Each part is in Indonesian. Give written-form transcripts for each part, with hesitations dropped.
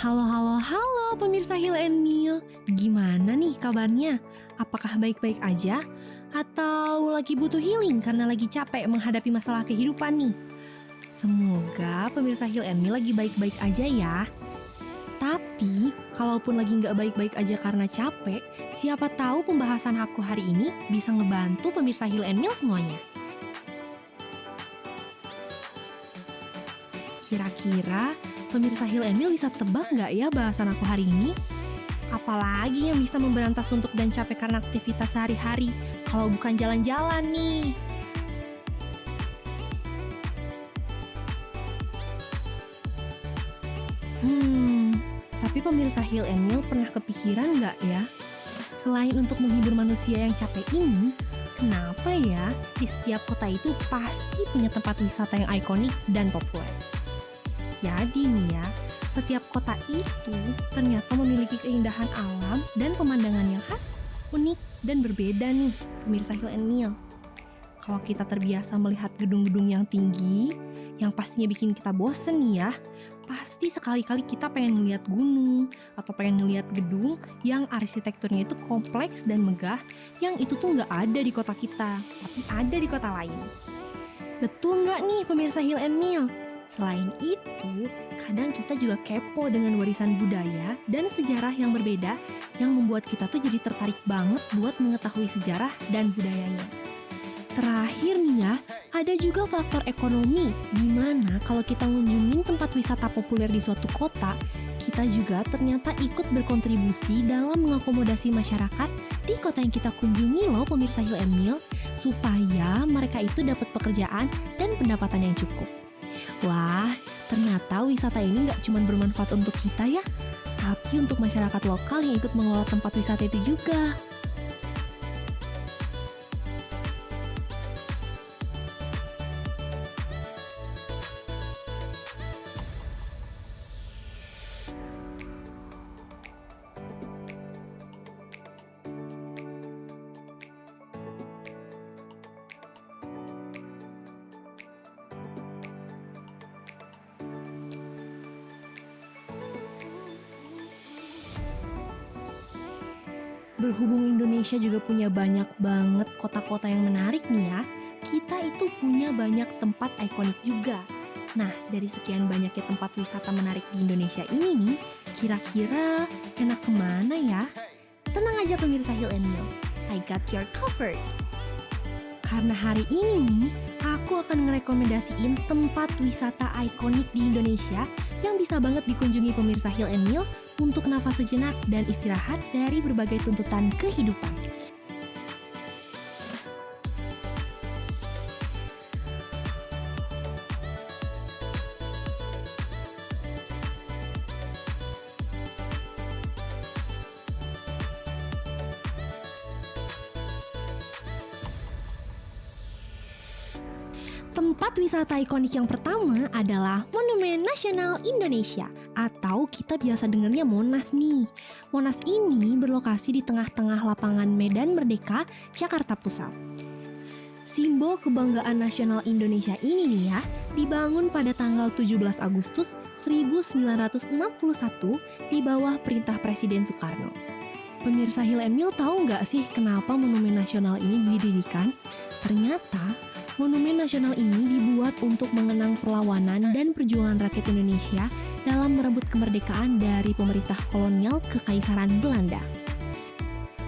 Halo, halo, halo pemirsa Hill and Meal. Gimana nih kabarnya? Apakah baik-baik aja? Atau lagi butuh healing karena lagi capek menghadapi masalah kehidupan nih? Semoga pemirsa Hill and Meal lagi baik-baik aja ya. Tapi, kalaupun lagi nggak baik-baik aja karena capek, siapa tahu pembahasan aku hari ini bisa ngebantu pemirsa Hill and Meal semuanya. Kira-kira pemirsa Hill and Meal bisa tebak nggak ya bahasan aku hari ini? Apalagi yang bisa memberantas suntuk dan capek karena aktivitas sehari-hari, kalau bukan jalan-jalan nih. Tapi pemirsa Hill and Meal pernah kepikiran nggak ya? Selain untuk menghibur manusia yang capek ini, kenapa ya di setiap kota itu pasti punya tempat wisata yang ikonik dan populer? Jadi nih ya, setiap kota itu ternyata memiliki keindahan alam dan pemandangan yang khas, unik, dan berbeda nih, pemirsa Hill and Meal. Kalau kita terbiasa melihat gedung-gedung yang tinggi, yang pastinya bikin kita bosen nih ya, pasti sekali-kali kita pengen ngeliat gunung, atau pengen ngeliat gedung yang arsitekturnya itu kompleks dan megah, yang itu tuh nggak ada di kota kita, tapi ada di kota lain. Betul nggak nih pemirsa Hill and Meal? Selain itu, kadang kita juga kepo dengan warisan budaya dan sejarah yang berbeda yang membuat kita tuh jadi tertarik banget buat mengetahui sejarah dan budayanya. Terakhir nih ya, ada juga faktor ekonomi, di mana kalau kita ngunjungin tempat wisata populer di suatu kota, kita juga ternyata ikut berkontribusi dalam mengakomodasi masyarakat di kota yang kita kunjungi loh pemirsa Hill and Meal, supaya mereka itu dapat pekerjaan dan pendapatan yang cukup. Wah, ternyata wisata ini nggak cuma bermanfaat untuk kita ya, tapi untuk masyarakat lokal yang ikut mengelola tempat wisata itu juga. Berhubung Indonesia juga punya banyak banget kota-kota yang menarik nih ya, kita itu punya banyak tempat ikonik juga. Nah, dari sekian banyaknya tempat wisata menarik di Indonesia ini nih, kira-kira enak kemana ya? Tenang aja pemirsa Hill and Meal, I got your covered. Karena hari ini nih, aku akan ngerekomendasiin tempat wisata ikonik di Indonesia yang bisa banget dikunjungi pemirsa Hill and Meal untuk nafas sejenak dan istirahat dari berbagai tuntutan kehidupan. Tempat wisata ikonik yang pertama adalah Monumen Nasional Indonesia, atau kita biasa dengarnya Monas nih. Monas ini berlokasi di tengah-tengah lapangan Medan Merdeka, Jakarta Pusat. Simbol kebanggaan nasional Indonesia ini nih ya, dibangun pada tanggal 17 Agustus 1961 di bawah perintah Presiden Soekarno. Pemirsa Hill and Meal tahu nggak sih kenapa Monumen Nasional ini didirikan? Ternyata Monumen Nasional ini dibuat untuk mengenang perlawanan dan perjuangan rakyat Indonesia dalam merebut kemerdekaan dari pemerintah kolonial Kekaisaran Belanda.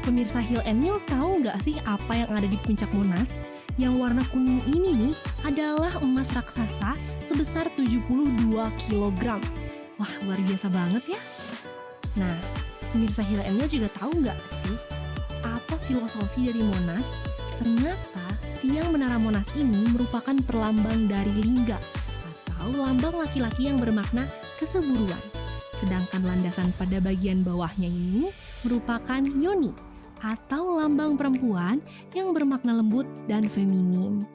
Pemirsa Hill and Meal tahu nggak sih apa yang ada di puncak Monas? Yang warna kuning ini nih adalah emas raksasa sebesar 72 kg. Wah, luar biasa banget ya. Nah, pemirsa Hill and Meal juga tahu nggak sih apa filosofi dari Monas? Ternyata tiang menara Monas ini merupakan perlambang dari lingga atau lambang laki-laki yang bermakna keseburuan. Sedangkan landasan pada bagian bawahnya ini merupakan yoni atau lambang perempuan yang bermakna lembut dan feminim.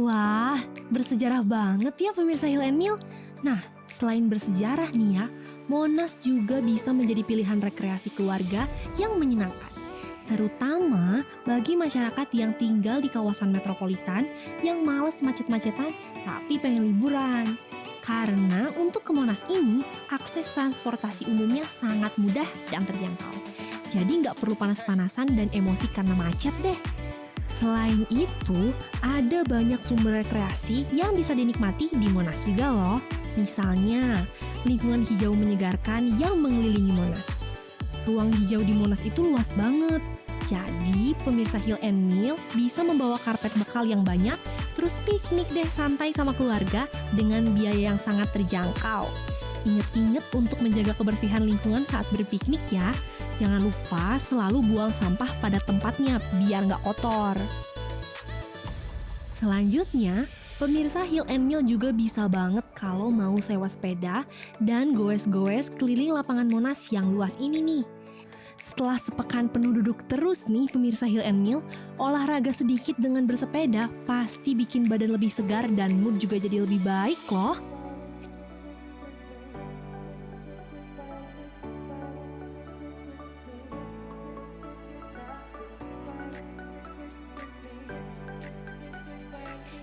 Wah, bersejarah banget ya pemirsa Hill and Meal. Nah, selain bersejarah nih ya, Monas juga bisa menjadi pilihan rekreasi keluarga yang menyenangkan. Terutama bagi masyarakat yang tinggal di kawasan metropolitan yang malas macet-macetan tapi pengen liburan. Karena untuk ke Monas ini, akses transportasi umumnya sangat mudah dan terjangkau. Jadi nggak perlu panas-panasan dan emosi karena macet deh. Selain itu, ada banyak sumber rekreasi yang bisa dinikmati di Monas juga loh. Misalnya, lingkungan hijau menyegarkan yang mengelilingi Monas. Ruang hijau di Monas itu luas banget. Jadi, pemirsa Hill and Meal bisa membawa karpet bekal yang banyak, terus piknik deh santai sama keluarga dengan biaya yang sangat terjangkau. Ingat-ingat untuk menjaga kebersihan lingkungan saat berpiknik ya. Jangan lupa selalu buang sampah pada tempatnya biar nggak kotor. Selanjutnya, pemirsa Hill and Meal juga bisa banget kalau mau sewa sepeda dan goes-goes keliling lapangan Monas yang luas ini nih. Setelah sepekan penuh duduk terus nih pemirsa Hill and Meal, olahraga sedikit dengan bersepeda pasti bikin badan lebih segar dan mood juga jadi lebih baik loh.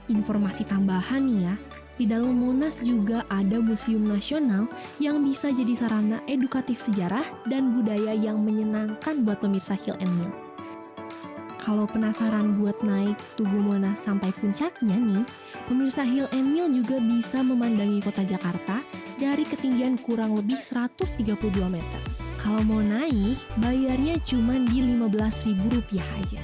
Informasi tambahan nih ya, di dalam Monas juga ada Museum Nasional yang bisa jadi sarana edukatif sejarah dan budaya yang menyenangkan buat pemirsa Hill and Meal. Kalau penasaran buat naik Tugu Monas sampai puncaknya nih, pemirsa Hill and Meal juga bisa memandangi kota Jakarta dari ketinggian kurang lebih 132 meter. Kalau mau naik, bayarnya cuma di Rp15.000 aja.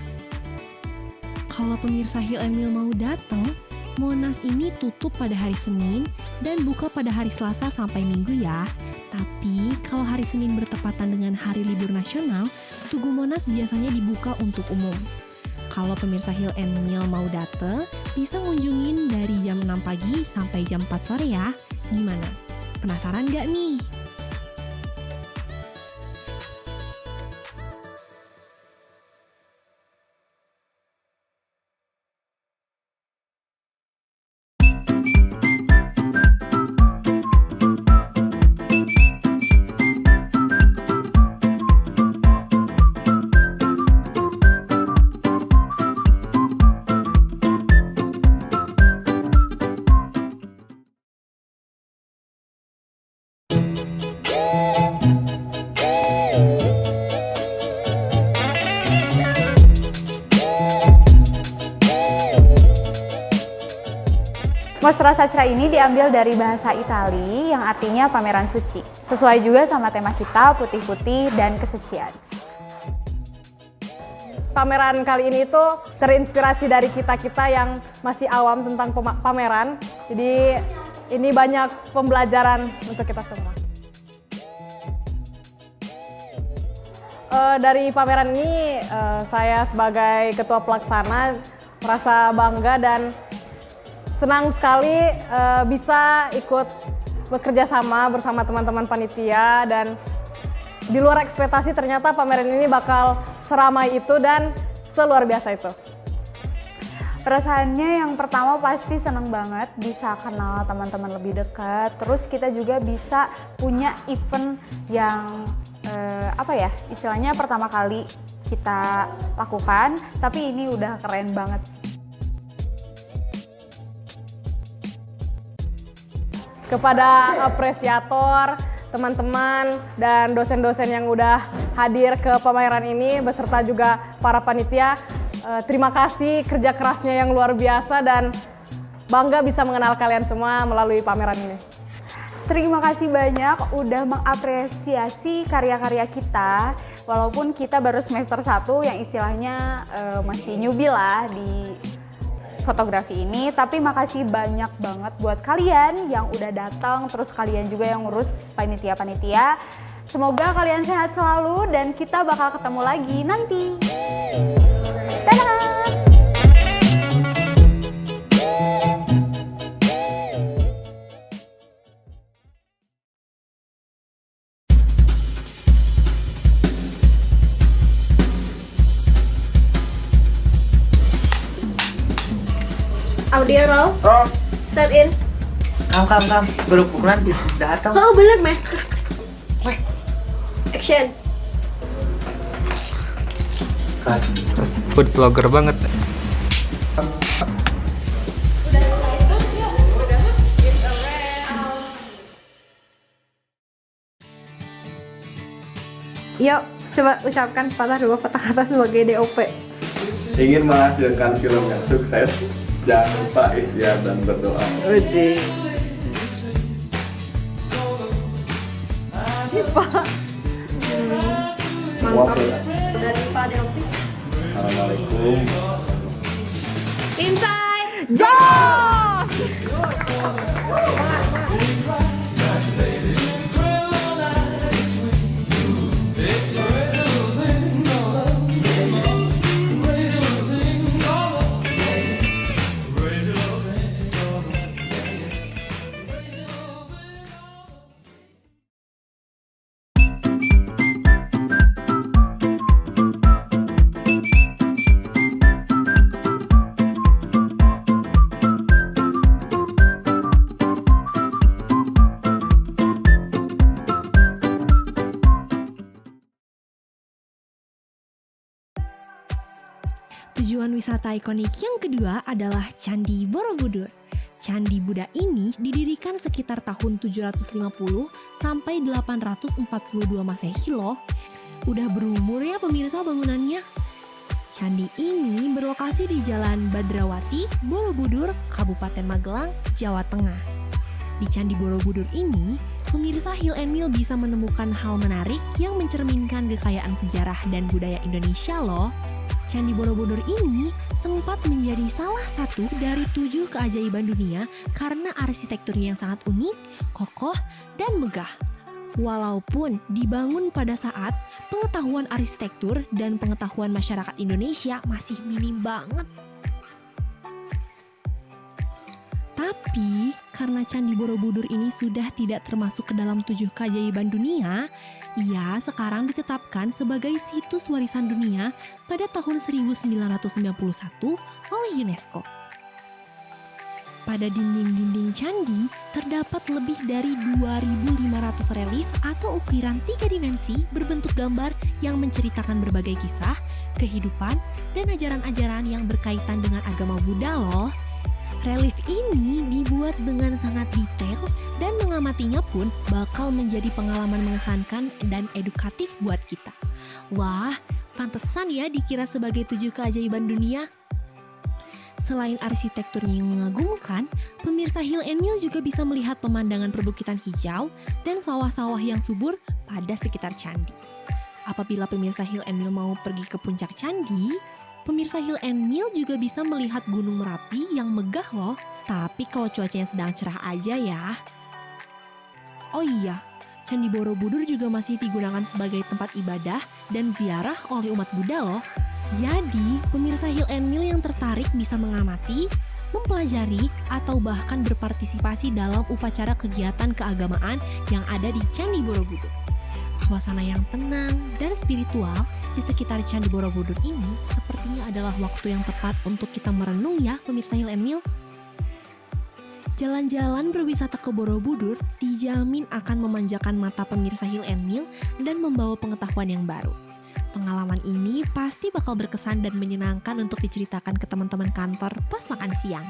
Kalau pemirsa Hill and Meal mau datang, Monas ini tutup pada hari Senin dan buka pada hari Selasa sampai Minggu ya. Tapi kalau hari Senin bertepatan dengan hari libur nasional, Tugu Monas biasanya dibuka untuk umum. Kalau pemirsa Hill and Meal mau datang, bisa ngunjungin dari jam 6 pagi sampai jam 4 sore ya. Gimana? Penasaran gak nih? Mostra Sacra ini diambil dari bahasa Itali yang artinya pameran suci. Sesuai juga sama tema kita, putih-putih dan kesucian. Pameran kali ini itu terinspirasi dari kita-kita yang masih awam tentang pameran. Jadi ini banyak pembelajaran untuk kita semua. Dari pameran ini saya sebagai ketua pelaksana merasa bangga dan senang sekali bisa ikut bekerja sama bersama teman-teman panitia, dan di luar ekspektasi ternyata pameran ini bakal seramai itu dan seluar biasa itu. Perasaannya yang pertama pasti senang banget bisa kenal teman-teman lebih dekat. Terus kita juga bisa punya event yang istilahnya pertama kali kita lakukan, tapi ini udah keren banget. Kepada apresiator, teman-teman, dan dosen-dosen yang udah hadir ke pameran ini, beserta juga para panitia, terima kasih kerja kerasnya yang luar biasa dan bangga bisa mengenal kalian semua melalui pameran ini. Terima kasih banyak udah mengapresiasi karya-karya kita, walaupun kita baru semester 1 yang istilahnya masih newbie lah di fotografi ini, tapi makasih banyak banget buat kalian yang udah datang, terus kalian juga yang ngurus panitia-panitia. Semoga kalian sehat selalu dan kita bakal ketemu lagi nanti. Dadah! Audio roll, set in. Kam, baru pukulan datang. Oh bener meh. Action. Food vlogger banget. Yuk, coba ucapkan patah dua patah kata sebagai DOP. Ingin menghasilkan film yang sukses, jangan lupa ikhtiar dan berdoa. Udah. Mantap. Dari Pak Delvi. Assalamualaikum. Inside. Jos! Tujuan wisata ikonik yang kedua adalah Candi Borobudur. Candi Buddha ini didirikan sekitar tahun 750 sampai 842 Masehi loh. Udah berumur ya pemirsa bangunannya. Candi ini berlokasi di Jalan Badrawati, Borobudur, Kabupaten Magelang, Jawa Tengah. Di Candi Borobudur ini, pemirsa Hill and Mill bisa menemukan hal menarik yang mencerminkan kekayaan sejarah dan budaya Indonesia loh. Candi Borobudur ini sempat menjadi salah satu dari 7 keajaiban dunia karena arsitekturnya yang sangat unik, kokoh, dan megah. Walaupun dibangun pada saat pengetahuan arsitektur dan pengetahuan masyarakat Indonesia masih minim banget. Tapi karena Candi Borobudur ini sudah tidak termasuk ke dalam 7 keajaiban dunia, ia sekarang ditetapkan sebagai situs warisan dunia pada tahun 1991 oleh UNESCO. Pada dinding-dinding candi terdapat lebih dari 2.500 relief atau ukiran 3 dimensi berbentuk gambar yang menceritakan berbagai kisah, kehidupan, dan ajaran-ajaran yang berkaitan dengan agama Buddha loh. Relief ini dibuat dengan sangat detail dan mengamatinya pun bakal menjadi pengalaman mengesankan dan edukatif buat kita. Wah, pantesan ya dikira sebagai 7 keajaiban dunia. Selain arsitekturnya yang mengagumkan, pemirsa Hill and Mill juga bisa melihat pemandangan perbukitan hijau dan sawah-sawah yang subur pada sekitar candi. Apabila pemirsa Hill and Mill mau pergi ke puncak candi, pemirsa Hill and Mill juga bisa melihat Gunung Merapi yang megah loh. Tapi kalau cuacanya sedang cerah aja ya. Oh iya, Candi Borobudur juga masih digunakan sebagai tempat ibadah dan ziarah oleh umat Buddha loh. Jadi, pemirsa Hill and Mill yang tertarik bisa mengamati, mempelajari, atau bahkan berpartisipasi dalam upacara kegiatan keagamaan yang ada di Candi Borobudur. Suasana yang tenang dan spiritual di sekitar Candi Borobudur ini sepertinya adalah waktu yang tepat untuk kita merenung ya pemirsa Hill and Mill. Jalan-jalan berwisata ke Borobudur dijamin akan memanjakan mata pemirsa Hill and Mill dan membawa pengetahuan yang baru. Pengalaman ini pasti bakal berkesan dan menyenangkan untuk diceritakan ke teman-teman kantor pas makan siang.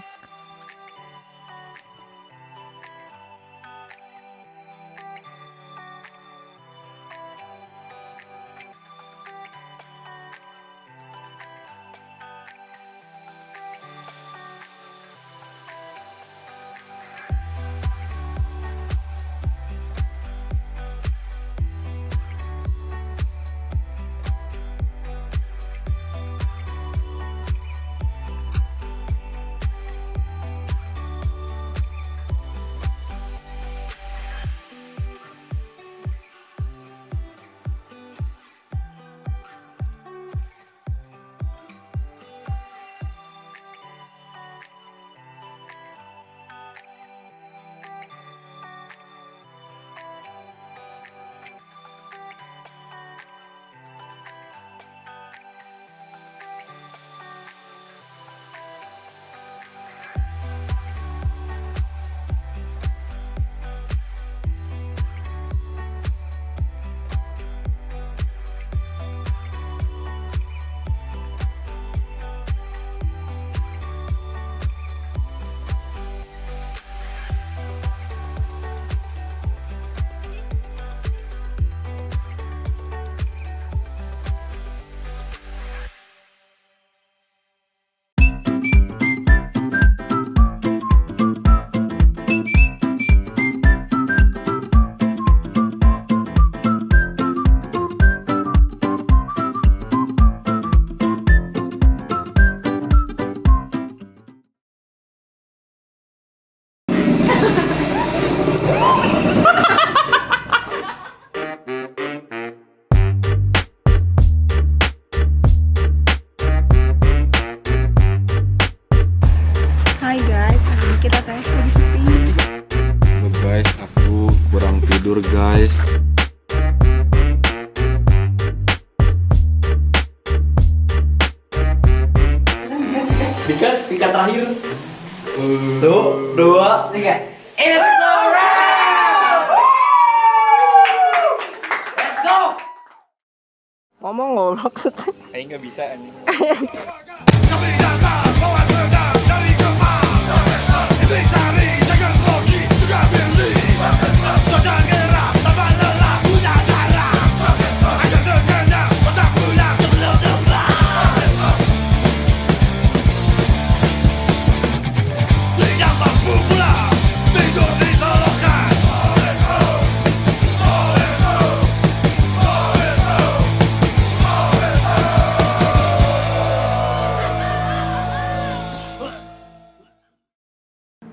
kita tes lagi syuting. Guys, aku kurang tidur guys. Tiga terakhir. 2, 3. It's a wrap! Let's go! Ngomong loh maksudnya. Kayaknya nggak bisa anjing.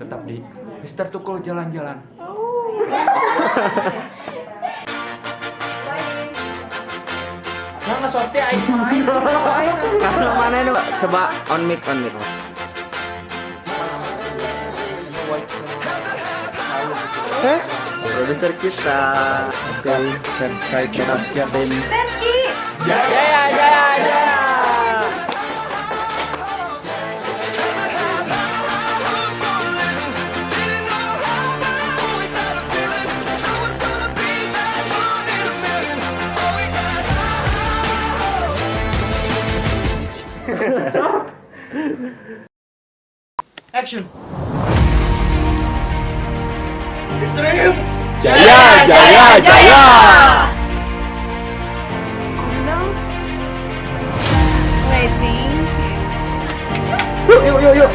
Tetap di Mister Tukul jalan-jalan. Nah, nge-shorty aing main. Kalau mana itu Pak? Coba on mic. Produser kita, subscribe channel Jatim. Jaya. Action. Jaya. Lighting. Yuk.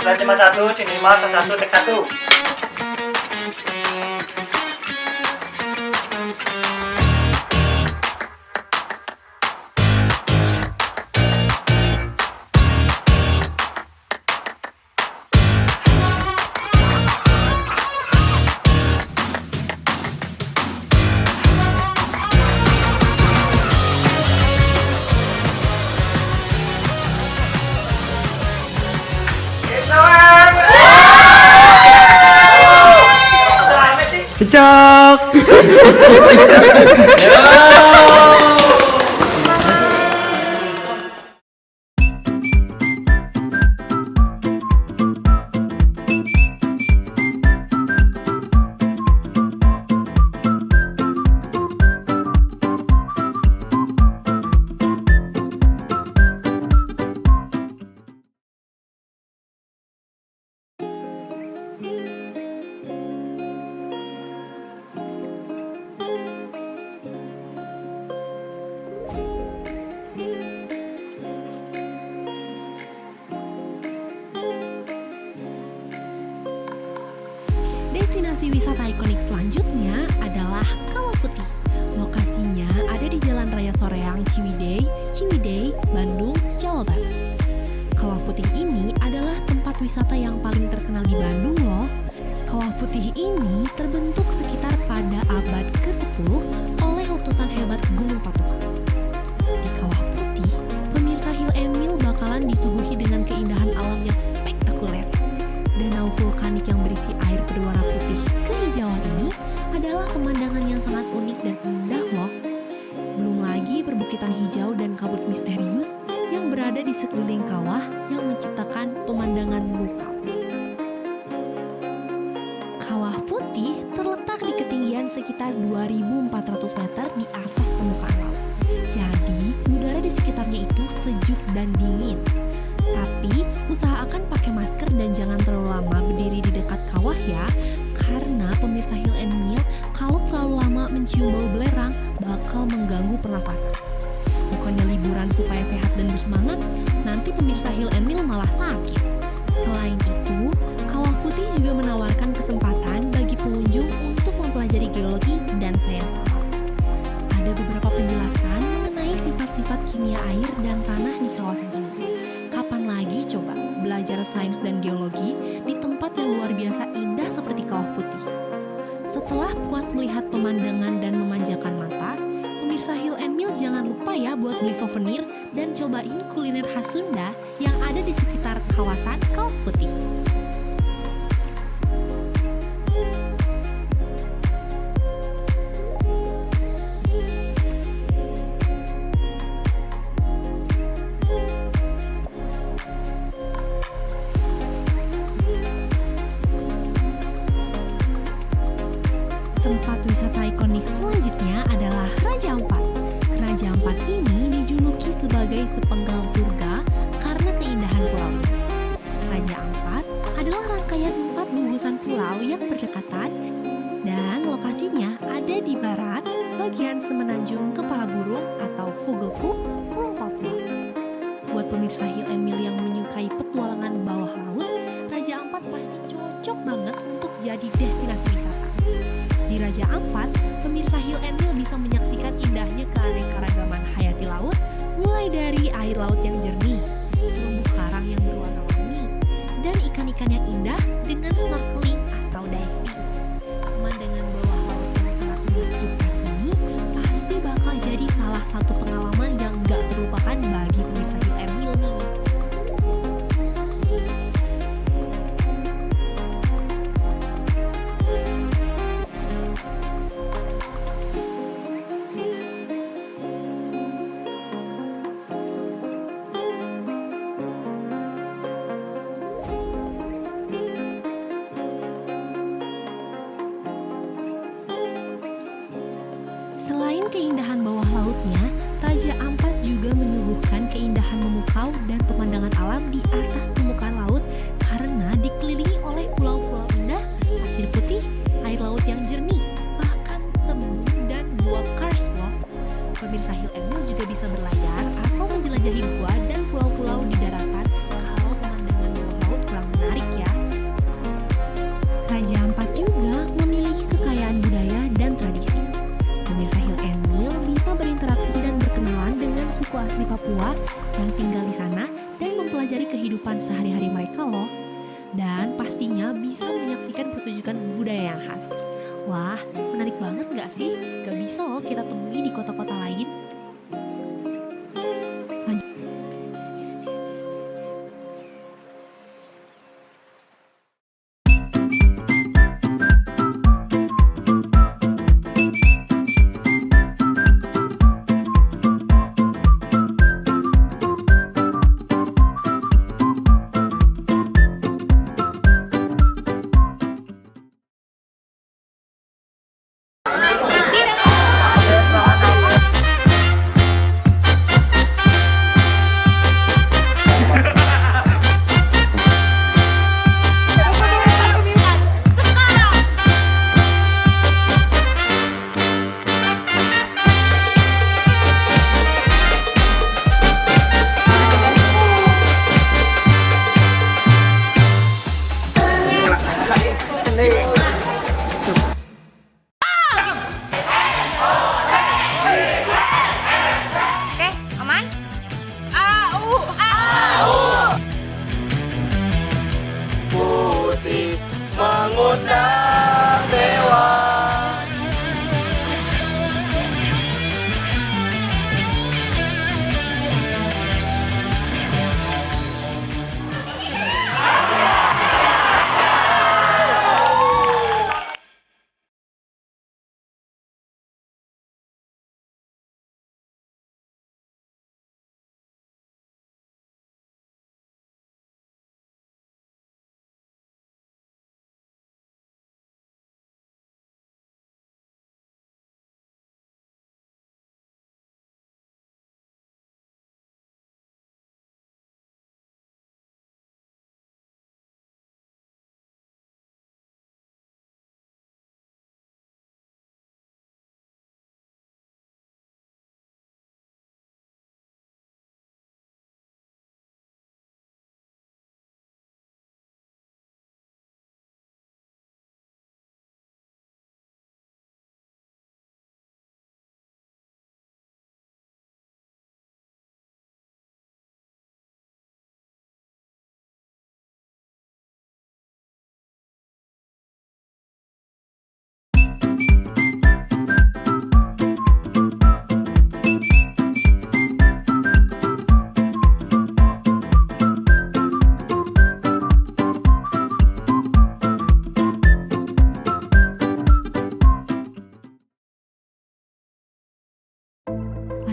Slide 51, sini 1, tek 1. Cocok. Destinasi wisata ikonik selanjutnya adalah Kawah Putih. Lokasinya ada di Jalan Raya Soreang, Ciwidey, Bandung, Jawa Barat. Kawah Putih ini adalah tempat wisata yang paling terkenal di Bandung loh. Kawah Putih ini terbentuk sekitar pada abad ke-10 oleh letusan hebat Gunung Patuha. Di Kawah Putih, pemirsa Hill and Mill bakalan disuguhi dengan keindahan alam yang spektakuler. Danau vulkanik yang berisi air berwarna putih kehijauan ini adalah pemandangan yang sangat unik dan indah loh. Belum lagi perbukitan hijau dan kabut misterius yang berada di sekeliling kawah yang menciptakan pemandangan memukau. Kawah Putih terletak di ketinggian sekitar 2.400 meter di atas permukaan laut. Jadi, udara di sekitarnya itu sejuk dan dingin. Tapi, usahakan pakai masker dan jangan terlalu lama berdiri di dekat kawah ya. Karena pemirsa Hill and Mill, kalau terlalu lama mencium bau belerang, bakal mengganggu pernafasan. Bukannya liburan supaya sehat dan bersemangat, nanti pemirsa Hill and Mill malah sakit. Selain itu, Kawah Putih juga menawarkan kesempatan bagi pengunjung untuk mempelajari geologi dan sains alam. Ada beberapa penjelasan mengenai sifat-sifat kimia air dan tanah di kawasan ini. Kapan lagi coba belajar sains dan geologi di tempat yang luar biasa indah seperti Kawah Putih? Setelah puas melihat pemandangan dan memanjakan mata, pemirsa Hill and Mill jangan lupa ya buat beli souvenir dan cobain kuliner khas Sunda yang ada di sekitar kawasan Kawah Putih. Tempat wisata ikonik selanjutnya adalah Raja Ampat. Raja Ampat ini dijuluki sebagai sepenggal surga karena keindahan pulaunya. Raja Ampat adalah rangkaian 4 gugusan pulau yang berdekatan dan lokasinya ada di barat bagian semenanjung Kepala Burung atau Vogelkop, Pulau Papua. Buat pemirsa Hill and Mill yang menyukai petualangan bawah laut, Raja Ampat pasti cocok banget untuk jadi destinasi wisata. Di Raja Ampat, pemirsa Hill and Mill bisa menyaksikan indahnya keanekaragaman hayati laut, mulai dari air laut yang jernih, terumbu karang yang berwarna-warni, dan ikan-ikan yang indah dengan snorkeling atau diving. Pemandangan bawah laut yang sangat menakjubkan ini pasti bakal jadi salah satu pengalaman yang gak terlupakan bagi pemirsa Hill and Mill nih. Selain keindahan bawah lautnya, Raja Ampat juga menyuguhkan keindahan memukau dan pemandangan alam di atas permukaan laut karena dikelilingi oleh pulau-pulau indah, pasir putih, air laut yang jernih, bahkan tembung dan gua karst loh. Pemirsa Hill and Mill juga bisa berlayar atau menjelajahi gua dan pulau-pulau di daratan kalau pemandangan bawah laut kurang menarik ya. Raja Ampat juga memiliki kekayaan budaya dan tradisi. Pemirsa Hill and Mill bisa berinteraksi dan berkenalan dengan suku asli Papua yang tinggal di sana dan mempelajari kehidupan sehari-hari mereka loh. Dan pastinya bisa menyaksikan pertunjukan budaya yang khas. Wah, menarik banget gak sih? Gak bisa loh kita temui di kota-kota lain.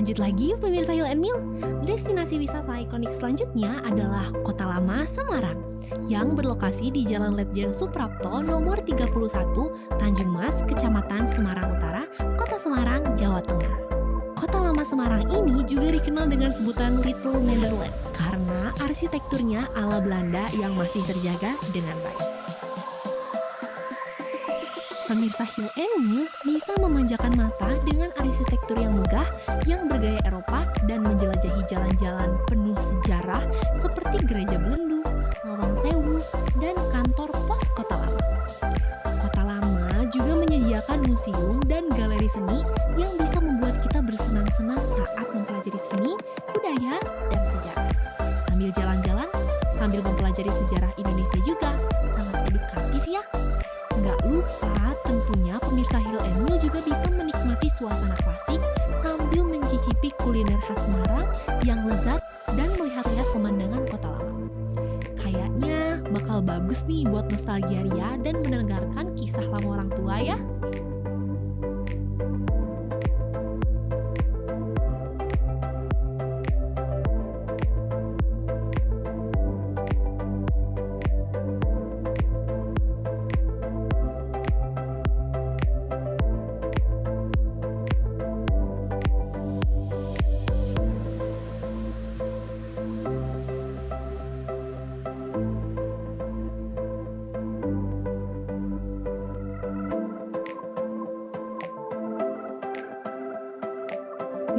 Lanjut lagi yuk pemirsa Hill and Mill. Destinasi wisata ikonik selanjutnya adalah Kota Lama Semarang yang berlokasi di Jalan Letjen Suprapto nomor 31, Tanjung Mas, Kecamatan Semarang Utara, Kota Semarang, Jawa Tengah. Kota Lama Semarang ini juga dikenal dengan sebutan Little Netherlands karena arsitekturnya ala Belanda yang masih terjaga dengan baik. Pemirsa Hill and Mill bisa memanjakan mata dengan arsitektur yang megah yang bergaya Eropa dan menjelajahi jalan-jalan penuh sejarah seperti Gereja Belendu, Lawang Sewu, dan kantor pos Kota Lama. Kota Lama juga menyediakan museum dan galeri seni yang bisa membuat kita bersenang-senang saat mempelajari seni, budaya, dan sejarah. Sambil jalan-jalan, sambil mempelajari sejarah Indonesia juga, sangat edukatif ya. Nggak lupa tentunya pemirsa Hill and Mill juga bisa menikmati suasana klasik sambil mencicipi kuliner khas Semarang yang lezat dan melihat-lihat pemandangan Kota Lama. Kayaknya bakal bagus nih buat nostalgia ria dan mendengarkan kisah lama orang tua ya.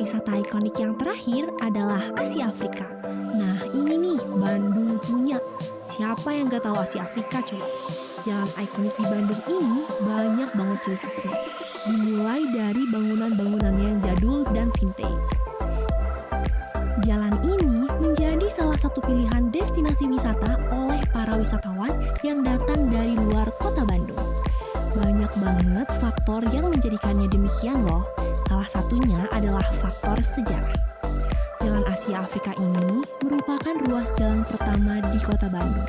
Wisata ikonik yang terakhir adalah Asia Afrika. Nah ini nih Bandung punya. Siapa yang gak tahu Asia Afrika coba? Jalan ikonik di Bandung ini banyak banget ciri khasnya. Dimulai dari bangunan-bangunannya yang jadul dan vintage. Jalan ini menjadi salah satu pilihan destinasi wisata oleh para wisatawan yang datang dari luar kota Bandung. Banyak banget faktor yang menjadikannya demikian loh. Salah satunya adalah faktor sejarah. Jalan Asia Afrika ini merupakan ruas jalan pertama di kota Bandung.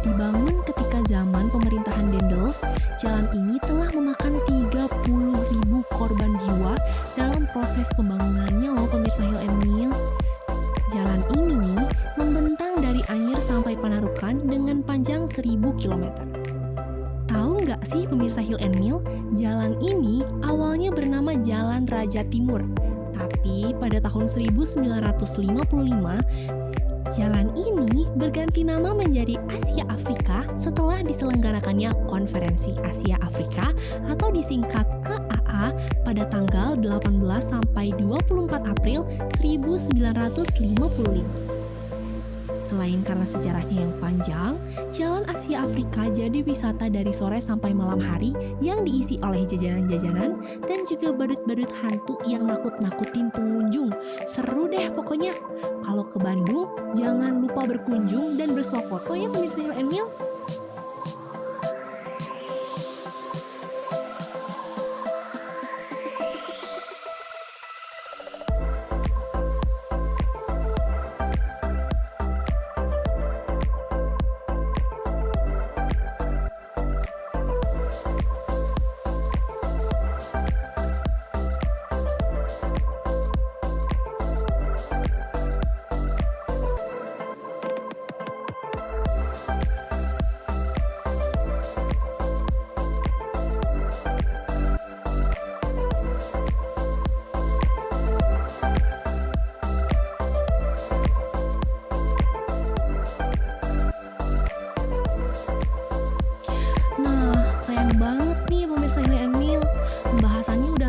Dibangun ketika zaman pemerintahan Dendels, jalan ini telah memakan 30.000 korban jiwa dalam proses pembangunannya loh pemirsa Hill and Mill. Jalan ini membentang dari Anyer sampai Panarukan dengan panjang 1.000 km. Tahu nggak sih pemirsa Hill and Mill, jalan ini awalnya bernama Jalan Raja Timur. Tapi pada tahun 1955, jalan ini berganti nama menjadi Asia Afrika setelah diselenggarakannya Konferensi Asia Afrika atau disingkat KAA pada tanggal 18 sampai 24 April 1955. Selain karena sejarahnya yang panjang, Jalan Asia Afrika jadi wisata dari sore sampai malam hari yang diisi oleh jajanan-jajanan dan juga badut-badut hantu yang nakut-nakutin pengunjung. Seru deh pokoknya. Kalau ke Bandung, jangan lupa berkunjung dan bersuah foto ya pemirsa Hill and Mill.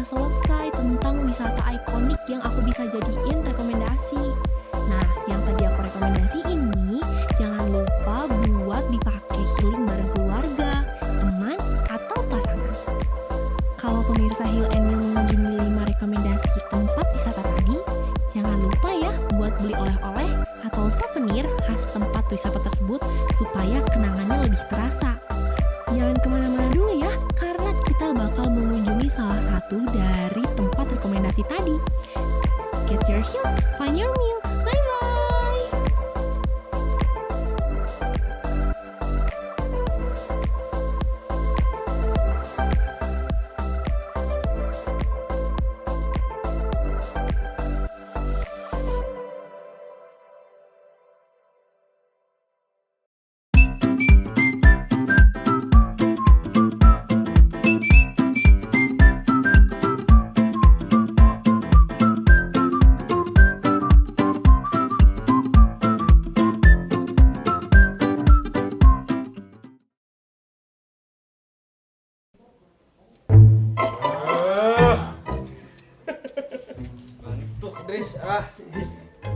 Selesai tentang wisata ikonik yang aku bisa jadiin rekomendasi. Nah, yang tadi aku rekomendasi ini jangan lupa buat dipakai healing bareng keluarga, teman, atau pasangan. Kalau pemirsa Hill and Mill mengunjungi 5 rekomendasi tempat wisata tadi, jangan lupa ya buat beli oleh-oleh atau souvenir khas tempat wisata tersebut supaya kenangannya lebih terasa. Jangan kemana-mana dulu ya, karena kita bakal mengunjungi salah satu dari tempat rekomendasi tadi. Get your hill, find your meal. Bye-bye!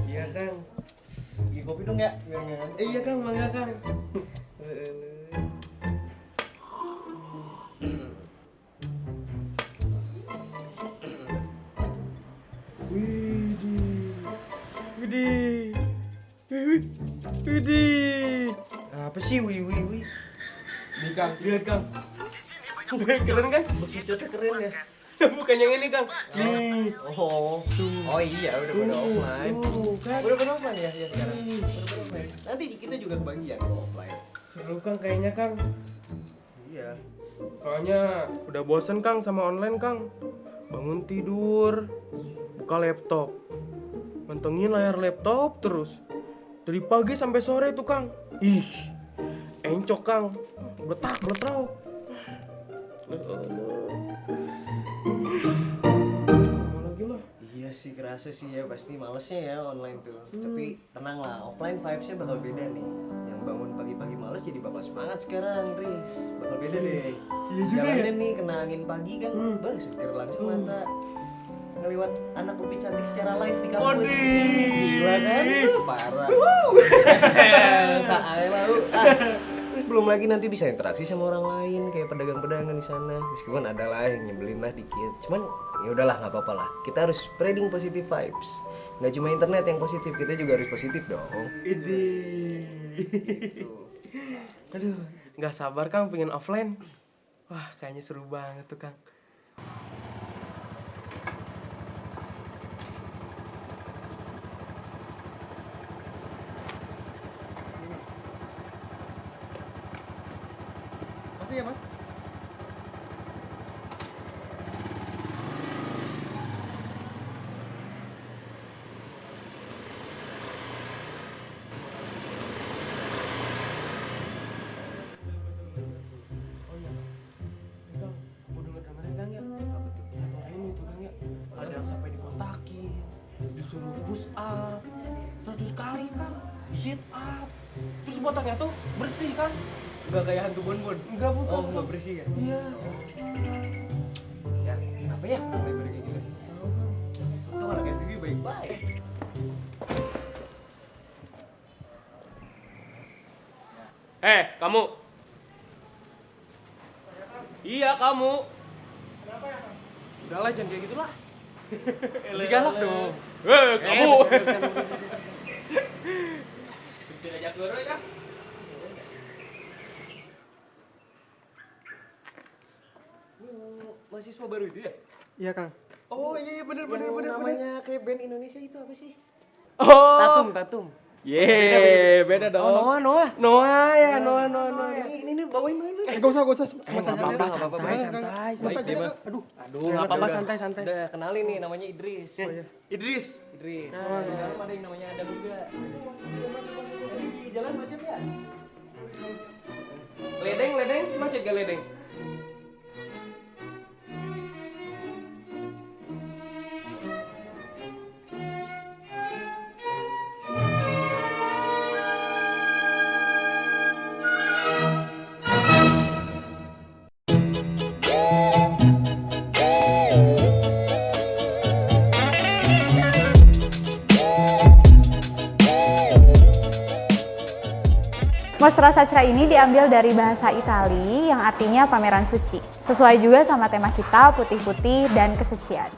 Iya Kang. Beli kopi dong ya? Iya Kang, mangga Kang. Widih. Apa sih wih? Nih Kang, lihat Kang. Keren kan? Besi catnya keren ya. Bukan yang ini Kang. Nih. Oh iya udah pada offline. Kan? Udah pada offline ya sekarang. Udah offline. Nanti kita juga kebagian kalau offline. Seru Kang kayaknya Kang. Iya. Soalnya udah bosen Kang sama online Kang. Bangun tidur, buka laptop, mantengin layar laptop terus. Dari pagi sampai sore tuh Kang. Ih, encok Kang. Bletak. Lagi lah. Iya sih kerasa sih ya pasti malesnya ya online tuh. Tapi tenang lah, offline vibes-nya bakal beda nih. Yang bangun pagi-pagi males jadi bakal semangat sekarang, Riz. Bakal beda deh. Iya juga ya. Jalannya nih kena angin pagi kan, seger langsung mata. Ngeliwat anak kopi cantik secara live di kampus. Gila kan? Parah. Saai lah lu. Terus belum lagi nanti bisa interaksi sama orang lain kayak pedagang-pedagang di sana. Meskipun ada lah yang nyebelin lah dikit. Cuman ya udahlah nggak apa-apa lah. Kita harus spreading positive vibes. Nggak cuma internet yang positif, kita juga harus positif dong. Gitu. Aduh, nggak sabar Kang pengen offline. Wah, kayaknya seru banget tuh Kang. Masih ya Mas? Kang, mau denger-dengerin Kang ya? Apa tuh? Yang lain itu Kang ya? Ada yang sampai dikontakin, disuruh push up 100 kali Kang, sit up. Terus botaknya tuh bersih Kang. Nggak kayak hantu bonbon. Enggak bukan. Oh, nggak bersih ya? Iya. Ya, apa ya? Mulai kayak gitu. Untung anak FTV baik-baik. Kamu. Iya, kamu. Kenapa ya Kang? Udahlah, jangan kayak gitulah. Lebih galak dong. Kamu. Bisa ajak guru ya, Kang? Mahasiswa baru itu ya? Iya Kang. Oh iya bener. Namanya kayak band Indonesia itu apa sih? Oh. Tatum. Yeay, beda dong. Oh, Noah. Noah ya, Noah. Ini bawain main. Gak usah. Nggak apa-apa, santai. Masa aja Kang? Aduh. Nggak apa-apa, santai. Udah kenalin nih namanya Idris. Idris. Di dalam ada yang namanya Adam juga. Jadi di jalan macet ya? Ledeng, macet gak ledeng? Mostra Sacra ini diambil dari bahasa Itali yang artinya pameran suci. Sesuai juga sama tema kita, putih-putih dan kesucian.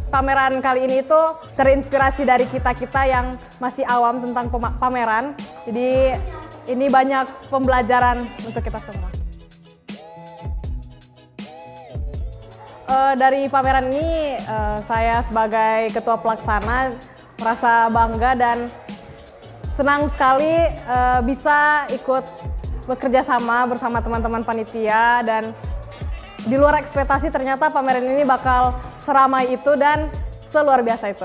Pameran kali ini tuh terinspirasi dari kita-kita yang masih awam tentang pameran. Jadi ini banyak pembelajaran untuk kita semua. Dari pameran ini saya sebagai ketua pelaksana merasa bangga dan senang sekali bisa ikut bekerja sama bersama teman-teman panitia, dan di luar ekspektasi ternyata pameran ini bakal seramai itu dan seluar biasa itu.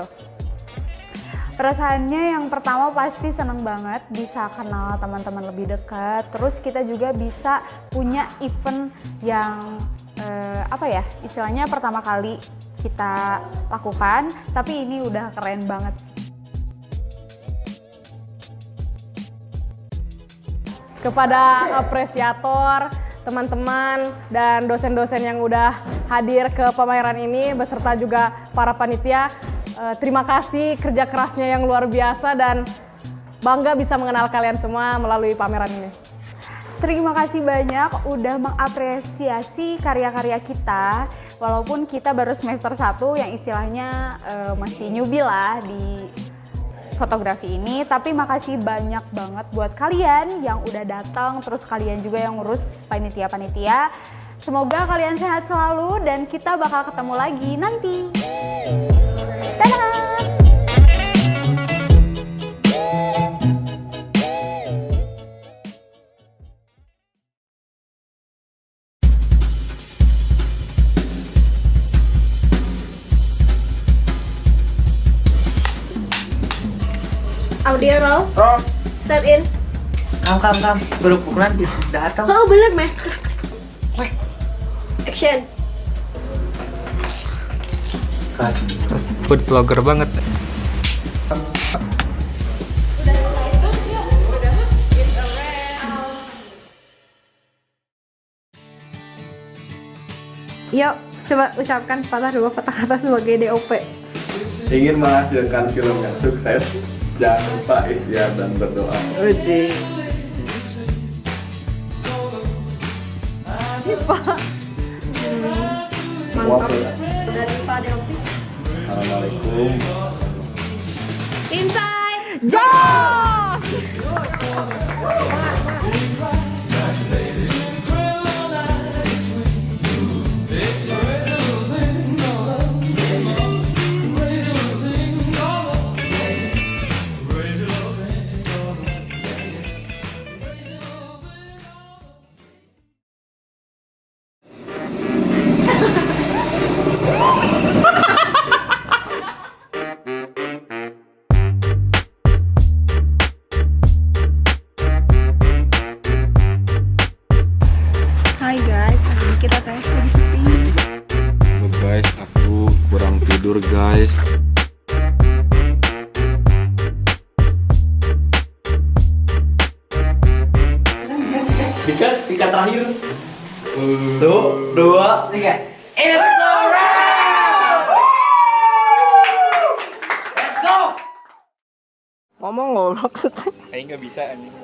Perasaannya yang pertama pasti seneng banget bisa kenal teman-teman lebih dekat. Terus kita juga bisa punya event yang istilahnya pertama kali kita lakukan, tapi ini udah keren banget. Kepada apresiator, teman-teman, dan dosen-dosen yang udah hadir ke pameran ini beserta juga para panitia. Terima kasih kerja kerasnya yang luar biasa dan bangga bisa mengenal kalian semua melalui pameran ini. Terima kasih banyak udah mengapresiasi karya-karya kita. Walaupun kita baru semester 1 yang istilahnya masih newbie lah di fotografi ini, tapi makasih banyak banget buat kalian yang udah datang, terus kalian juga yang ngurus panitia-panitia. Semoga kalian sehat selalu dan kita bakal ketemu lagi nanti. Dadah! Audio roll. Set in. Kam. Berpukulan datang. Oh bener meh. Action. Food vlogger banget. Yuk, coba ucapkan patah dua patah kata sebagai DOP. Ingin menghasilkan film yang sukses, jangan lupa ikhtiar dan berdoa. Mantap. Dari Pak Delpi. Assalamualaikum. Inside. Hai guys, hari ini kita tes lagi syuting. Guys, aku kurang tidur guys. Tiga terakhir. 1, 2, 3. It's alright. Let's go. Ngomong ngobrol maksudnya. Aing nggak bisa anjing.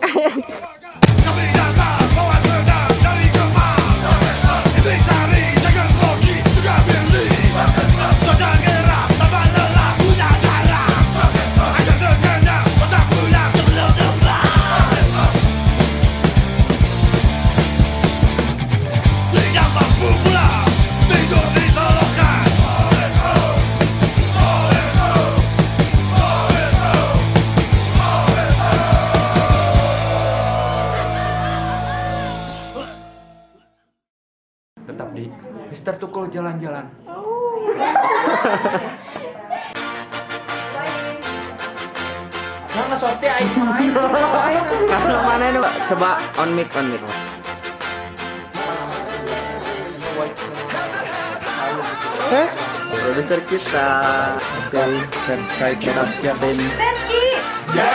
Tetap di Mister Tukul jalan-jalan. Nggak sorti aing main. Kalau mana itu Pak? Coba on mic. Produser kita, subscribe kita siapin. Ya.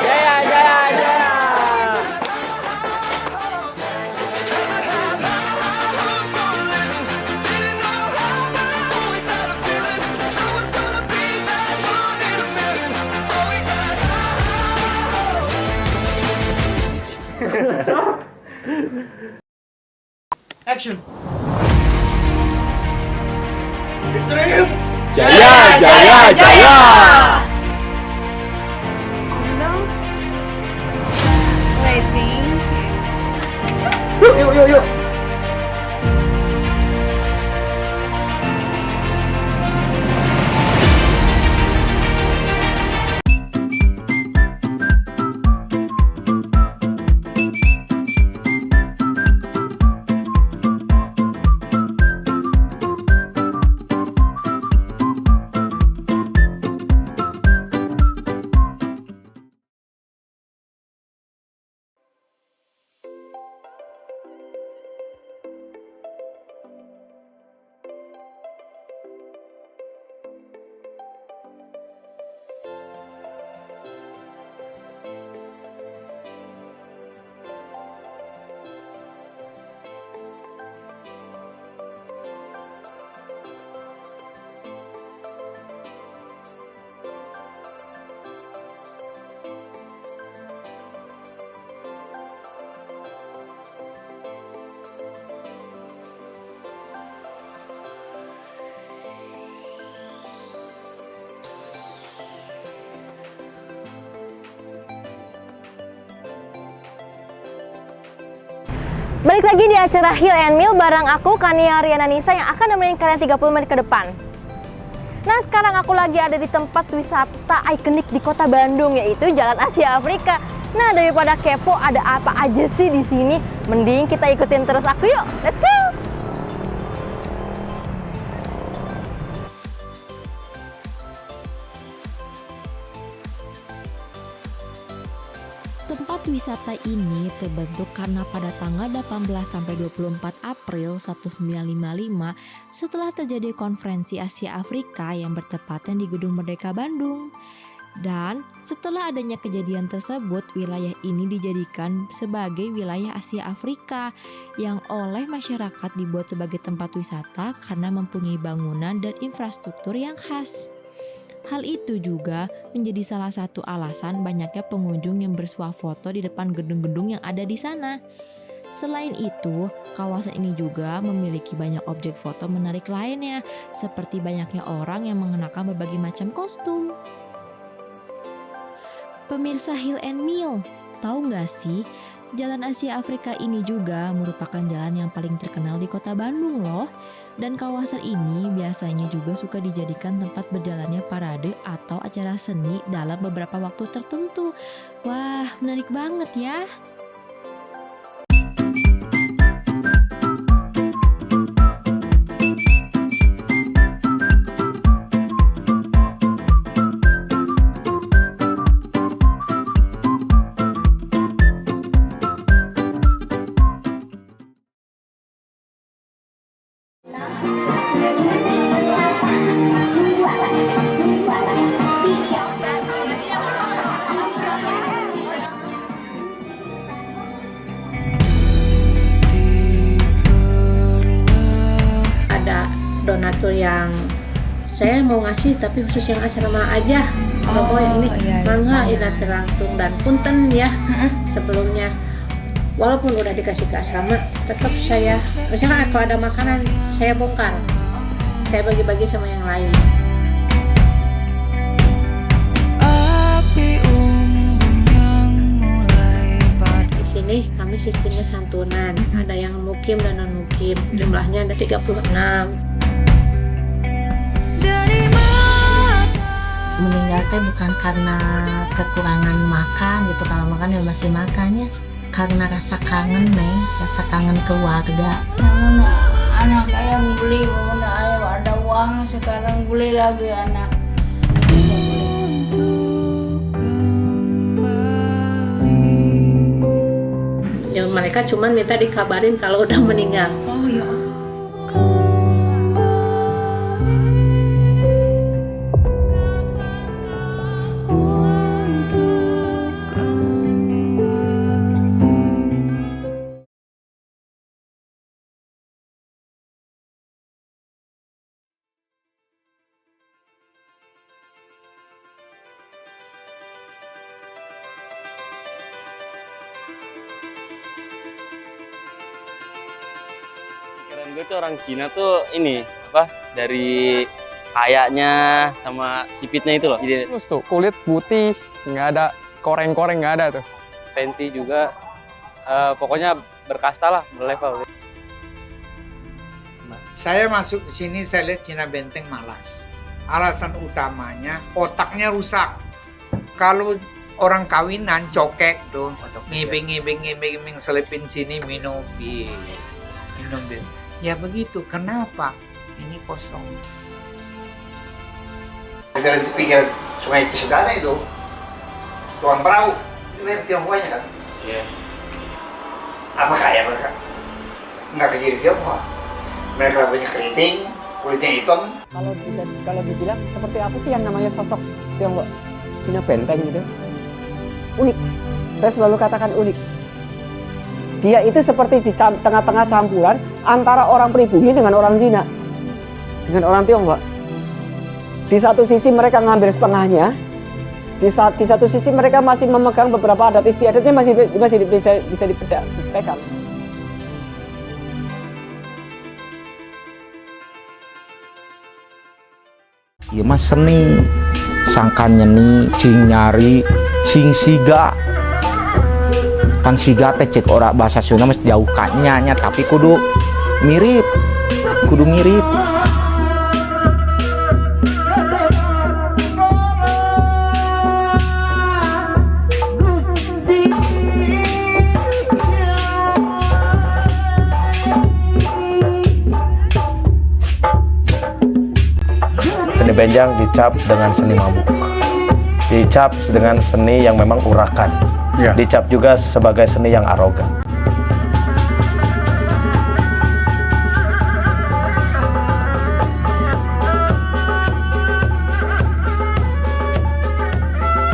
Action. Jaya. Yuk. Balik lagi di acara Hill and Mill bareng aku, Kania Riana Nisa, yang akan nemenin kalian 30 menit ke depan. Nah, sekarang aku lagi ada di tempat wisata ikonik di kota Bandung, yaitu Jalan Asia Afrika. Nah, daripada kepo ada apa aja sih di sini, mending kita ikutin terus aku yuk. Let's go! Tempat wisata ini terbentuk karena pada tanggal 18 sampai 24 April 1955 setelah terjadi konferensi Asia Afrika yang bertepatan di Gedung Merdeka Bandung. Dan setelah adanya kejadian tersebut, wilayah ini dijadikan sebagai wilayah Asia Afrika yang oleh masyarakat dibuat sebagai tempat wisata karena mempunyai bangunan dan infrastruktur yang khas. Hal itu juga menjadi salah satu alasan banyaknya pengunjung yang bersuah foto di depan gedung-gedung yang ada di sana. Selain itu, kawasan ini juga memiliki banyak objek foto menarik lainnya, seperti banyaknya orang yang mengenakan berbagai macam kostum. Pemirsa Hill and Mill, tahu nggak sih? Jalan Asia Afrika ini juga merupakan jalan yang paling terkenal di kota Bandung loh. Dan kawasan ini biasanya juga suka dijadikan tempat berjalannya parade atau acara seni dalam beberapa waktu tertentu. Wah, menarik banget ya. Donatur yang saya mau ngasih tapi khusus yang asrama aja, nggak mau yang ini. Mangga ina terangtung dan punten ya. Sebelumnya walaupun udah dikasih ke asrama, tetap saya misalkan kalau ada makanan saya bongkar, saya bagi-bagi sama yang lain. Di sini kami sistemnya santunan, ada yang mukim dan non mukim, jumlahnya ada 36. Meninggal teh bukan karena kekurangan makan gitu, kalau makan ya masih makannya, karena rasa kangen Neng, rasa kangen keluarga. Anak ayam beli, ayam ada uang, sekarang beli lagi anak. Ya mereka cuma minta dikabarin kalau udah meninggal. Oh ya. Pikiran gue tuh orang Cina tuh ini apa, dari kayaknya sama sipitnya itu loh. Jadi terus tuh kulit putih, nggak ada koreng-koreng, nggak ada tuh. fancy juga, pokoknya berkasta lah, berlevel. Saya masuk di sini, saya lihat Cina Benteng malas. Alasan utamanya otaknya rusak. Kalau orang kawinan cokek tuh, ngibing selipin sini minum bir. Ya begitu. Kenapa? Ini kosong. Dari pikiran Sungai Cisadane itu, tukang perahu, itu merek Tionghoanya kan? Iya. Apa kaya mereka? Nggak kecil Tionghoa. Mereka banyak keriting, kulitnya hitam. Kalau dibilang seperti apa sih yang namanya sosok Tionghoa Cina Benteng gitu? Unik. Saya selalu katakan unik. Dia itu seperti di tengah-tengah campuran antara orang pribumi dengan orang Cina, dengan orang Tionghoa. Di satu sisi mereka ngambil setengahnya, di satu sisi mereka masih memegang beberapa adat istiadatnya, masih bisa dipegang. Ieu mah seni, sangkan nyeni, sing nyari, sing siga. kan siga teh cek ora bahasa Sunda mah jauh kanya tapi kudu mirip. Seni benjang dicap dengan seni mabuk, dicap dengan seni yang memang urakan, dicap juga sebagai seni yang arogan.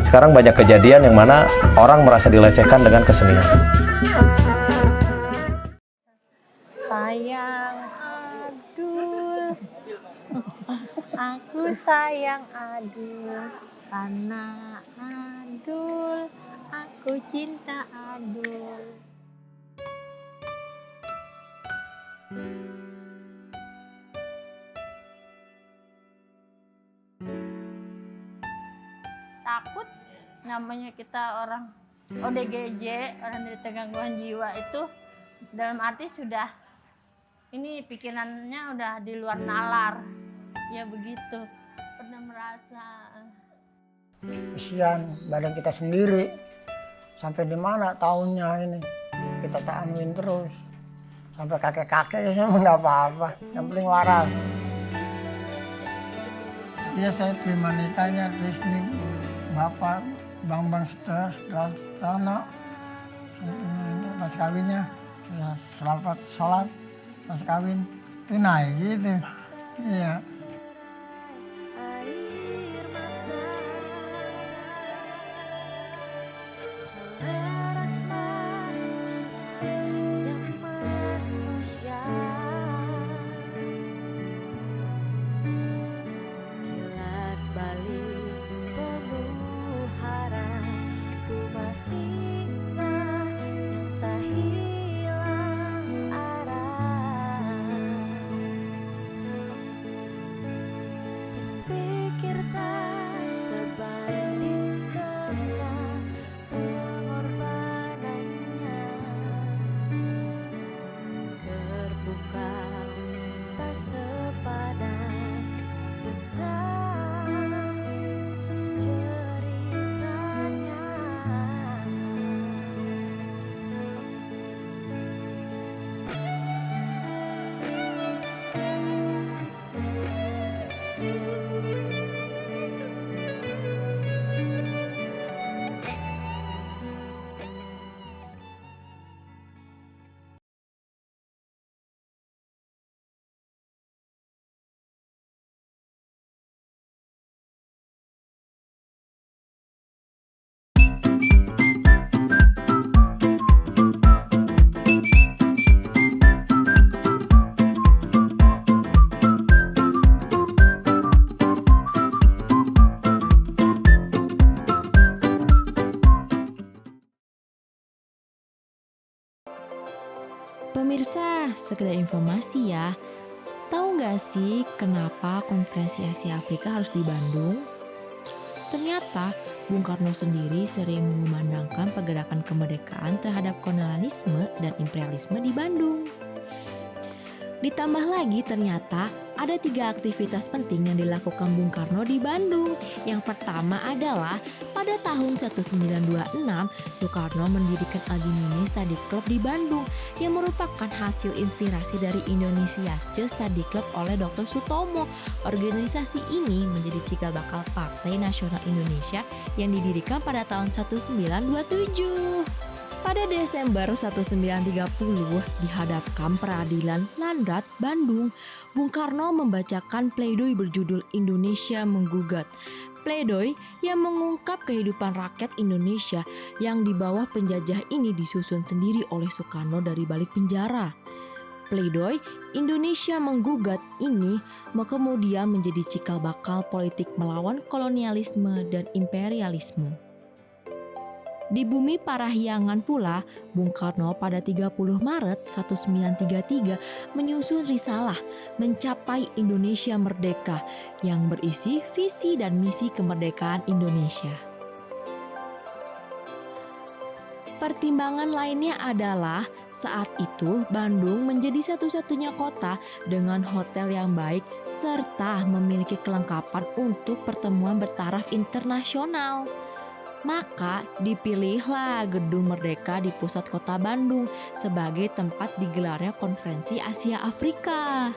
Sekarang banyak kejadian yang mana orang merasa dilecehkan dengan kesenian. Sayang Adul, aku sayang Adul, karena Adul, aku cinta Adul. Takut namanya kita orang ODGJ, orang dari gangguan jiwa itu dalam arti sudah ini pikirannya udah di luar nalar, ya begitu. Pernah merasa kesian badan kita sendiri, sampai di mana tahunnya ini kita tahanin terus sampai kakek-kakeknya nggak apa-apa, yang penting waras. Iya, saya terima nikahnya resmi Bapak Bambang Sutarno, pas kawinnya ya selamat sholat pas kawin tunai gitu. Iya. Pemirsa, sekedar informasi ya, tahu nggak sih kenapa Konferensi Asia Afrika harus di Bandung? Ternyata Bung Karno sendiri sering mengumandangkan pergerakan kemerdekaan terhadap kolonialisme dan imperialisme di Bandung. Ditambah lagi ternyata ada 3 aktivitas penting yang dilakukan Bung Karno di Bandung. Yang pertama adalah pada tahun 1926 Soekarno mendirikan Algimini Study Club di Bandung yang merupakan hasil inspirasi dari Indonesia Study Club oleh Dr. Sutomo. Organisasi ini menjadi cikal bakal Partai Nasional Indonesia yang didirikan pada tahun 1927. Pada Desember 1930 dihadapkan Peradilan Landrat Bandung, Bung Karno membacakan pledoi berjudul Indonesia Menggugat. Pledoi yang mengungkap kehidupan rakyat Indonesia yang di bawah penjajah ini disusun sendiri oleh Soekarno dari balik penjara. Pledoi Indonesia Menggugat ini kemudian menjadi cikal bakal politik melawan kolonialisme dan imperialisme. Di bumi Parahyangan pula, Bung Karno pada 30 Maret 1933 menyusun risalah Mencapai Indonesia Merdeka yang berisi visi dan misi kemerdekaan Indonesia. Pertimbangan lainnya adalah saat itu Bandung menjadi satu-satunya kota dengan hotel yang baik serta memiliki kelengkapan untuk pertemuan bertaraf internasional. Maka dipilihlah Gedung Merdeka di pusat kota Bandung sebagai tempat digelarnya Konferensi Asia Afrika.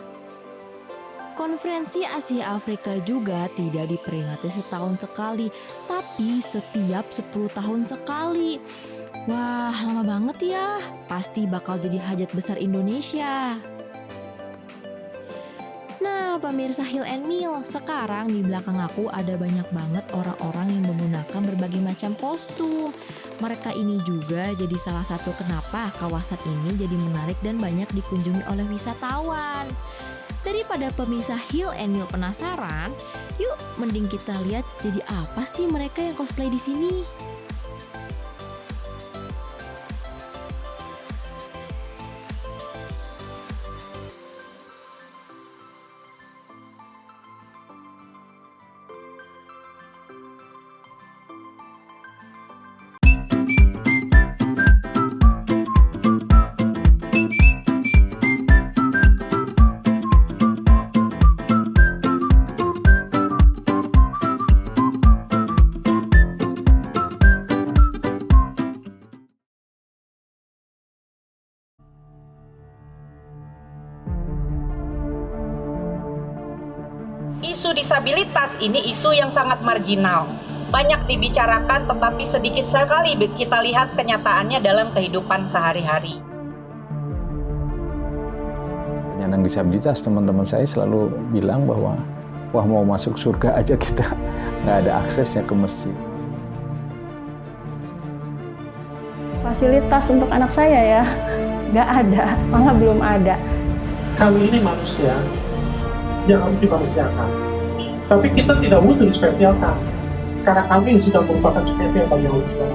Konferensi Asia Afrika juga tidak diperingati setahun sekali, tapi setiap 10 tahun sekali. Wah, lama banget ya. Pasti bakal jadi hajat besar Indonesia. Nah, pemirsa Hill and Mill, sekarang di belakang aku ada banyak banget orang-orang yang menggunakan berbagai macam kostum. Mereka ini juga jadi salah satu kenapa kawasan ini jadi menarik dan banyak dikunjungi oleh wisatawan. Daripada pemirsa Hill and Mill penasaran, yuk mending kita lihat jadi apa sih mereka yang cosplay di sini. Isu disabilitas ini isu yang sangat marginal. Banyak dibicarakan tetapi sedikit sekali kita lihat kenyataannya dalam kehidupan sehari-hari. Penyandang disabilitas, teman-teman saya selalu bilang bahwa wah mau masuk surga aja kita nggak ada aksesnya ke masjid. Fasilitas untuk anak saya ya, nggak ada, malah belum ada. Kami ini manusia yang harus dimanusiakan. Tapi kita tidak butuh dispesialkan, karena kami sudah merupakan spesial bagi manusia.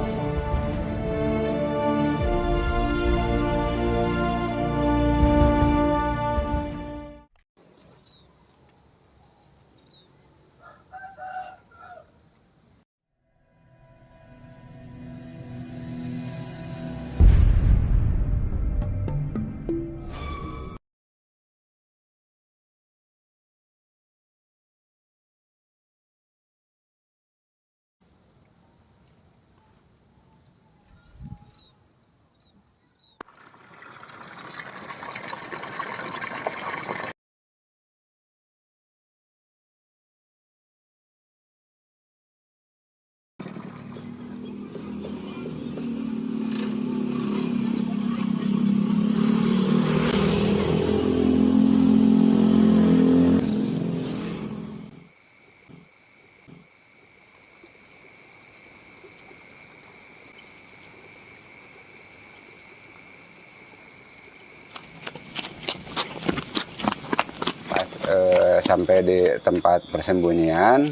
Sampai di tempat persembunyian,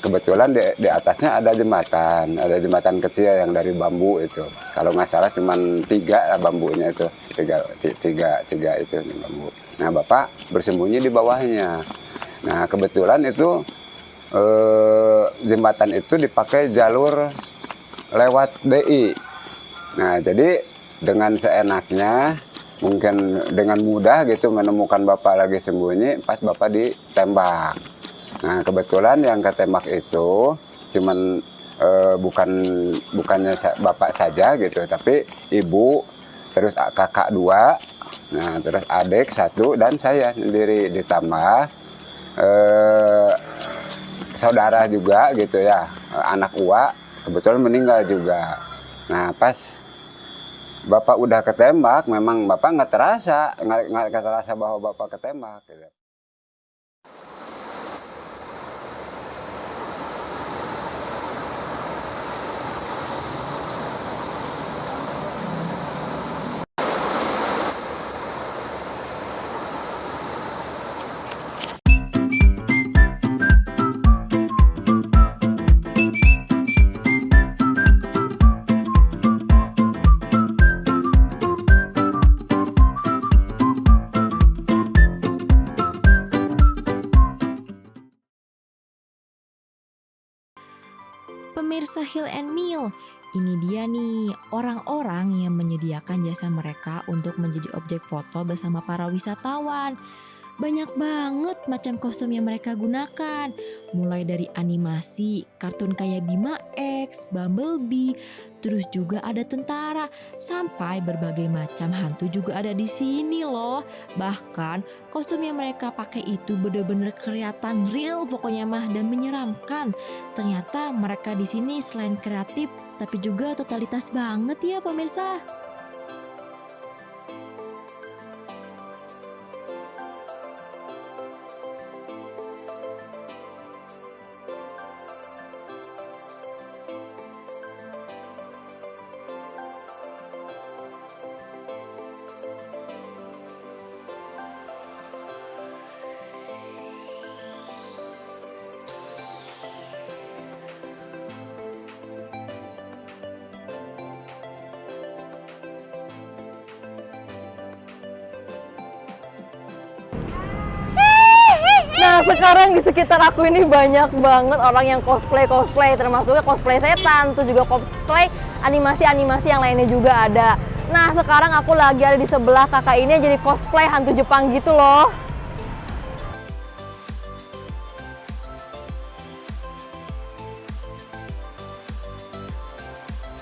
kebetulan di atasnya ada jembatan kecil yang dari bambu itu. Kalau nggak salah cuma 3 bambunya itu, tiga itu bambu. Nah, Bapak bersembunyi di bawahnya. Nah, kebetulan itu jembatan itu dipakai jalur lewat DI. Nah, jadi dengan seenaknya, mungkin dengan mudah gitu menemukan Bapak lagi sembunyi, pas Bapak ditembak. Nah, kebetulan yang ketembak itu cuman bukannya Bapak saja gitu, tapi ibu, terus kakak 2, nah terus adik 1 dan saya sendiri, ditambah saudara juga gitu ya, anak Uwa kebetulan meninggal juga. Nah, pas Bapak udah ketembak, memang Bapak nggak terasa bahwa Bapak ketembak. Gitu. Pemirsa Hill and Mill, ini dia nih orang-orang yang menyediakan jasa mereka untuk menjadi objek foto bersama para wisatawan. Banyak banget macam kostum yang mereka gunakan. Mulai dari animasi, kartun kayak Bima X, Bumblebee, terus juga ada tentara, sampai berbagai macam hantu juga ada di sini loh. Bahkan kostum yang mereka pakai itu bener-bener kelihatan real pokoknya mah dan menyeramkan. Ternyata mereka di sini selain kreatif tapi juga totalitas banget ya pemirsa. Nah sekarang di sekitar aku ini banyak banget orang yang cosplay, termasuknya cosplay setan, terus juga cosplay animasi-animasi yang lainnya juga ada. Nah sekarang aku lagi ada di sebelah kakak ini yang jadi cosplay hantu Jepang gitu loh.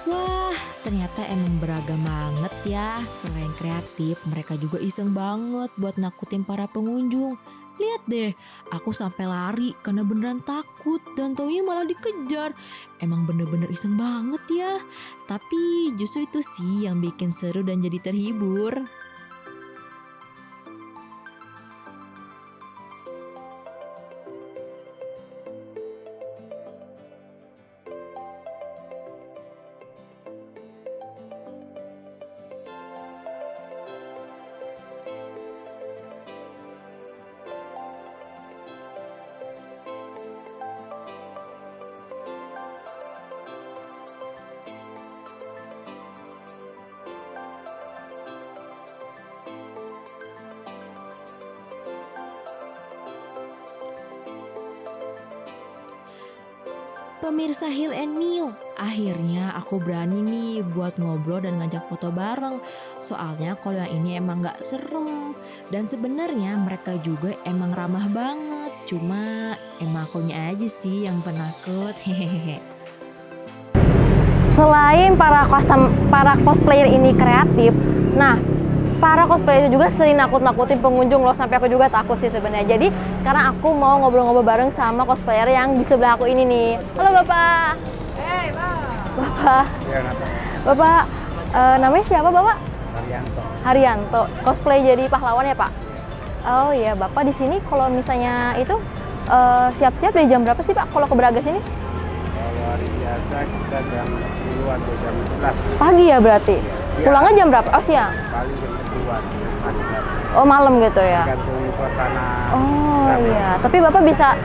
Wah, ternyata emang beragam banget ya. Selain kreatif, mereka juga iseng banget buat nakutin para pengunjung. Lihat deh, aku sampai lari karena beneran takut dan taunya malah dikejar. Emang bener-bener iseng banget ya. Tapi justru itu sih yang bikin seru dan jadi terhibur. Pemirsa Hill and Mill, akhirnya aku berani nih buat ngobrol dan ngajak foto bareng. Soalnya kalau yang ini emang gak serem. Dan sebenarnya mereka juga emang ramah banget. Cuma emang akunya aja sih yang penakut. Hehehe. Selain para cosplayer ini kreatif, nah para cosplayer itu juga sering nakut-nakutin pengunjung loh, sampai aku juga takut sih sebenarnya. Jadi sekarang aku mau ngobrol-ngobrol bareng sama cosplayer yang di sebelah aku ini nih. Halo Bapak. Hey, Bapak. Ya, Bapak, namanya siapa Bapak? Haryanto. Haryanto. Cosplay jadi pahlawan ya Pak? Oh iya, Bapak di sini kalau misalnya itu siap-siap dari jam berapa sih Pak kalau ke Braga sini? Kalau hari biasa kita jam 10-an atau jam 11. Pagi ya berarti? Siang. Pulangnya jam berapa? Oh siang? Paling jam 10-an. Oh malam gitu ya? Tergantung suasana. Oh iya, tapi Bapak bisa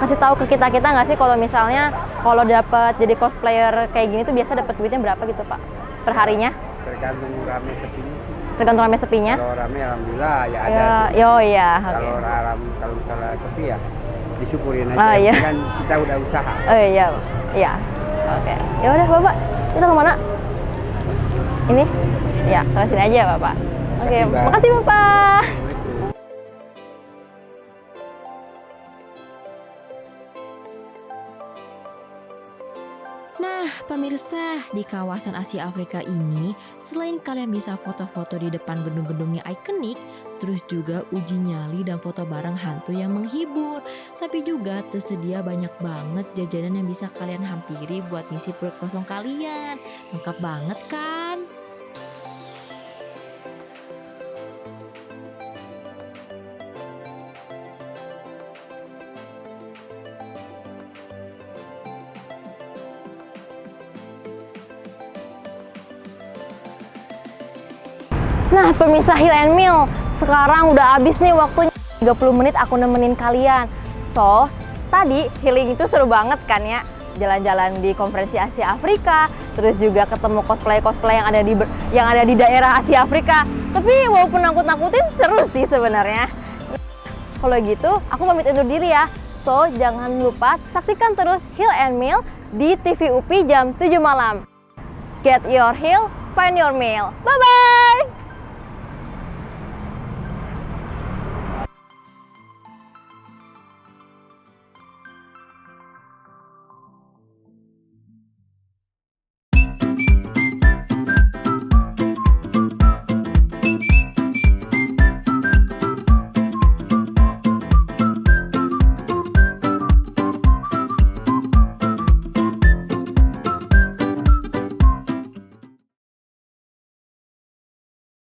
kasih tahu ke kita nggak sih kalau misalnya kalau dapat jadi cosplayer kayak gini tuh biasa dapat duitnya berapa gitu Pak? Per harinya? Tergantung rame sepinya sih. Tergantung rame sepinya? Kalau rame alhamdulillah ya ada Ya, sih. oh iya, oke. Kalau misalnya sepi ya disyukurin aja. Oh, iya. Kan kita udah usaha. Oh iya, iya. Oke. Ya udah Bapak, kita kemana? Ini? Ya, ke sini aja ya Bapak. Oke, makasih Bapak. Nah, pemirsa, di kawasan Asia Afrika ini, selain kalian bisa foto-foto di depan gedung-gedungnya ikonik, terus juga uji nyali dan foto bareng hantu yang menghibur, tapi juga tersedia banyak banget jajanan yang bisa kalian hampiri buat ngisi perut kosong kalian. Lengkap banget kan? Nah, pemirsa Hill and Mill, sekarang udah habis nih waktunya. 30 menit aku nemenin kalian. So, tadi healing itu seru banget kan ya? Jalan-jalan di konferensi Asia Afrika, terus juga ketemu cosplay-cosplay yang ada di daerah Asia Afrika. Tapi walaupun nakut-nakutin seru sih sebenarnya. Kalau gitu, aku pamit undur diri ya. So, jangan lupa saksikan terus Hill and Mill di TV UPI jam 7 malam. Get your heal, find your meal. Bye-bye!